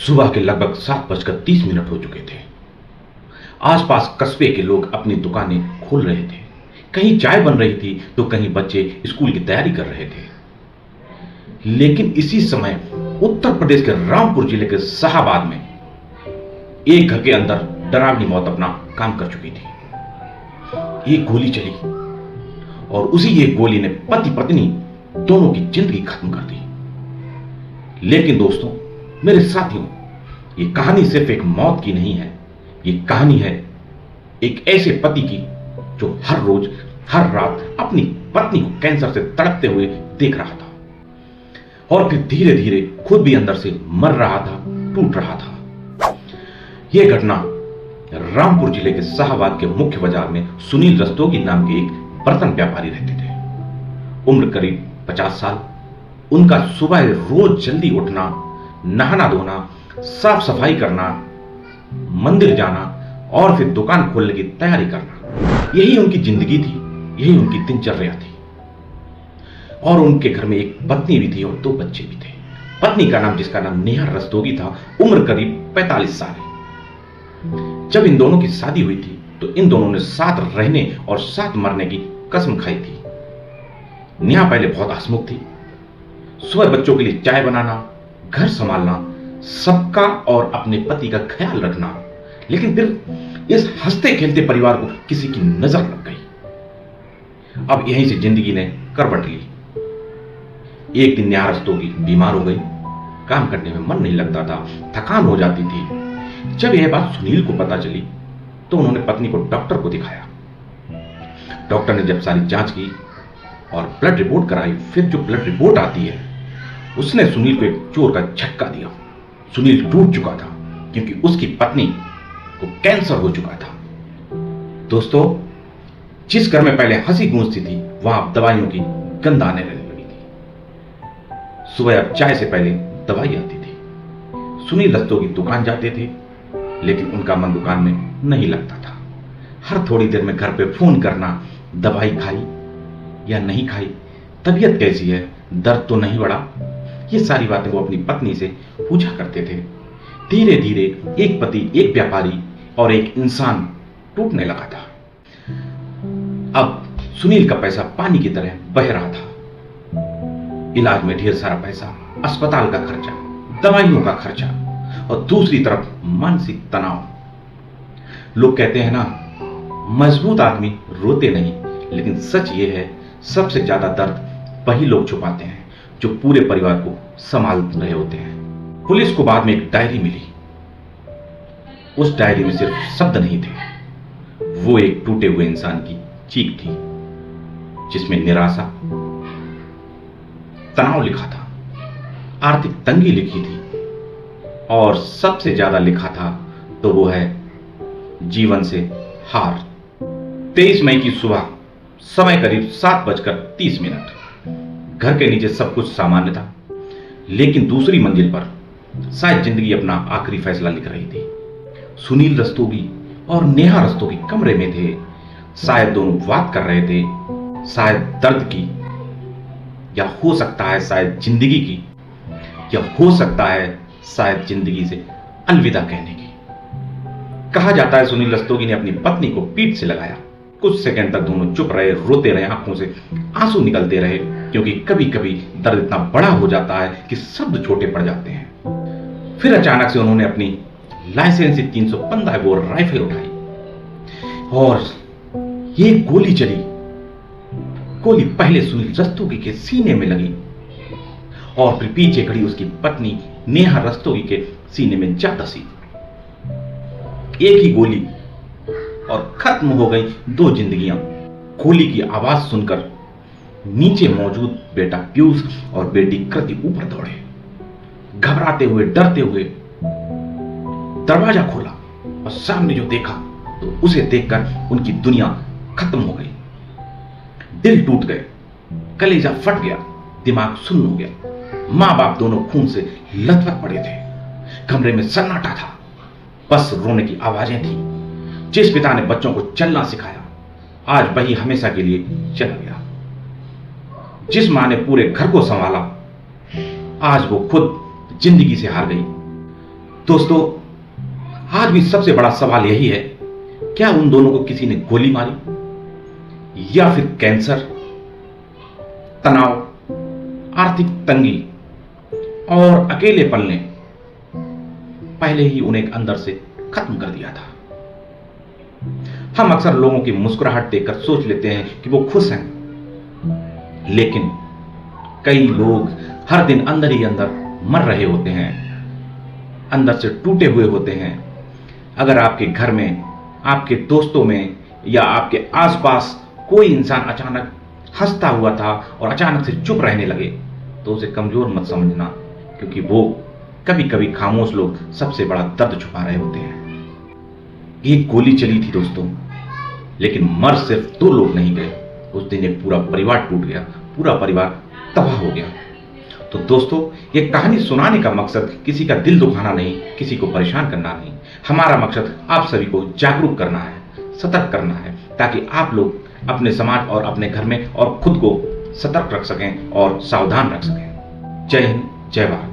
सुबह के लगभग 7:30 हो चुके थे। आसपास कस्बे के लोग अपनी दुकानें खोल रहे थे। कहीं चाय बन रही थी तो कहीं बच्चे स्कूल की तैयारी कर रहे थे। लेकिन इसी समय उत्तर प्रदेश के रामपुर जिले के शाहाबाद में एक घर के अंदर डरावनी मौत अपना काम कर चुकी थी। एक गोली चली और उसी एक गोली ने पति पत्नी दोनों की जिंदगी खत्म कर दी। लेकिन दोस्तों, मेरे साथियों, ये कहानी सिर्फ एक मौत की नहीं है। ये कहानी है एक ऐसे पति की जो हर रोज हर रात अपनी पत्नी को कैंसर से तड़पते हुए देख रहा था और फिर धीरे धीरे खुद भी अंदर से मर रहा था, टूट रहा था। यह घटना रामपुर जिले के शाहाबाद के मुख्य बाजार में सुनील रस्तोगी नाम के एक बर्तन व्यापारी रहते थे। उम्र करीब 50 साल। उनका सुबह रोज जल्दी उठना, नहाना धोना, साफ सफाई करना, मंदिर जाना और फिर दुकान खोलने की तैयारी करना, यही उनकी जिंदगी थी, यही उनकी दिनचर्या थी। और उनके घर में एक पत्नी भी थी और 2 बच्चे भी थे। पत्नी का नाम, जिसका नाम नेहा रस्तोगी था, उम्र करीब 45 साल है। जब इन दोनों की शादी हुई थी तो इन दोनों ने साथ रहने और साथ मरने की कसम खाई थी। नेहा पहले बहुत हंसमुख थी। सुबह बच्चों के लिए चाय बनाना, घर संभालना, सबका और अपने पति का ख्याल रखना। लेकिन फिर इस हंसते खेलते परिवार को किसी की नजर लग गई। अब यहीं से जिंदगी ने करवट ली। एक दिन नेहा रस्तोगी बीमार हो गई। काम करने में मन नहीं लगता था, थकान हो जाती थी। जब यह बात सुनील को पता चली तो उन्होंने पत्नी को डॉक्टर को दिखाया। डॉक्टर ने जब सारी जांच की और ब्लड रिपोर्ट कराई, फिर जो ब्लड रिपोर्ट आती है उसने सुनील को एक जोर का झटका दिया। सुनील टूट चुका था क्योंकि उसकी पत्नी को कैंसर हो चुका था। दोस्तों, जिस घर में पहले हंसी गूंजती थी वहां अब दवाइयों की गंध आने लगी थी। सुबह अब चाय से पहले दवाई आती थी। सुनील रस्तोगी दुकान जाते थे लेकिन उनका मन दुकान में नहीं लगता था। हर थोड़ी देर में घर पे फोन करना, दवाई खाई या नहीं खाई, तबीयत कैसी है, दर्द तो नहीं बढ़ा, ये सारी बातें वो अपनी पत्नी से पूछा करते थे। धीरे धीरे एक पति, एक व्यापारी और एक इंसान टूटने लगा था। अब सुनील का पैसा पानी की तरह बह रहा था। इलाज में ढेर सारा पैसा, अस्पताल का खर्चा, दवाइयों का खर्चा और दूसरी तरफ मानसिक तनाव। लोग कहते हैं ना, मजबूत आदमी रोते नहीं, लेकिन सच ये है सबसे ज्यादा दर्द वही लोग छुपाते हैं जो पूरे परिवार को संभाल रहे होते हैं। पुलिस को बाद में एक डायरी मिली। उस डायरी में सिर्फ शब्द नहीं थे, वो एक टूटे हुए इंसान की चीख थी जिसमें निराशा, तनाव लिखा था, आर्थिक तंगी लिखी थी और सबसे ज्यादा लिखा था तो वो है जीवन से हार। 23 मई की सुबह, समय करीब 7:30। घर के नीचे सब कुछ सामान्य था, लेकिन दूसरी मंजिल पर शायद जिंदगी अपना आखिरी फैसला लिख रही थी। सुनील रस्तोगी और नेहा रस्तोगी कमरे में थे। शायद दोनों बात कर रहे थे, शायद दर्द की, या हो सकता है शायद जिंदगी की, या हो सकता है शायद जिंदगी से अलविदा कहने की। कहा जाता है सुनील रस्तोगी ने अपनी पत्नी को पीठ से लगाया। कुछ सेकंड तक दोनों चुप रहे, रोते रहे, आंखों से आंसू निकलते रहे, क्योंकि कभी कभी दर्द इतना बड़ा हो जाता है कि शब्द छोटे पड़ जाते हैं। फिर अचानक से उन्होंने अपनी लाइसेंस 315 बोर राइफल उठाई और ये गोली चली। गोली पहले सुनील रस्तोगी के सीने में लगी और फिर पीछे खड़ी उसकी पत्नी नेहा रस्तोगी के सीने में जा धसी। एक ही गोली और खत्म हो गई 2 जिंदगियां। गोली की आवाज सुनकर नीचे मौजूद बेटा पीयूष और बेटी कृति ऊपर दौड़े। घबराते हुए, डरते हुए दरवाजा खोला और सामने जो देखा तो उसे देखकर उनकी दुनिया खत्म हो गई। दिल टूट गए, कलेजा फट गया, दिमाग सुन्न हो गया। मां बाप दोनों खून से लथपथ पड़े थे। कमरे में सन्नाटा था, बस रोने की आवाजें थी। जिस पिता ने बच्चों को चलना सिखाया, आज वही हमेशा के लिए चला गया। जिस मां ने पूरे घर को संभाला, आज वो खुद जिंदगी से हार गई। दोस्तों, आज भी सबसे बड़ा सवाल यही है, क्या उन दोनों को किसी ने गोली मारी या फिर कैंसर, तनाव, आर्थिक तंगी और अकेलेपन ने पहले ही उन्हें अंदर से खत्म कर दिया था। हम अक्सर लोगों की मुस्कुराहट देखकर सोच लेते हैं कि वो खुश हैं, लेकिन कई लोग हर दिन अंदर ही अंदर मर रहे होते हैं, अंदर से टूटे हुए होते हैं। अगर आपके घर में, आपके दोस्तों में या आपके आसपास कोई इंसान अचानक हंसता हुआ था और अचानक से चुप रहने लगे, तो उसे कमजोर मत समझना, क्योंकि वो कभी कभी खामोश लोग सबसे बड़ा दर्द छुपा रहे होते हैं। एक गोली चली थी दोस्तों, लेकिन मर सिर्फ 2 लोग नहीं गए। उस दिन एक पूरा परिवार टूट गया, पूरा परिवार तबाह हो गया। तो दोस्तों, ये कहानी सुनाने का मकसद किसी का दिल दुखाना नहीं, किसी को परेशान करना नहीं। हमारा मकसद आप सभी को जागरूक करना है, सतर्क करना है, ताकि आप लोग अपने समाज और अपने घर में और खुद को सतर्क रख सकें और सावधान रख सकें। जय हिंद, जय भारत।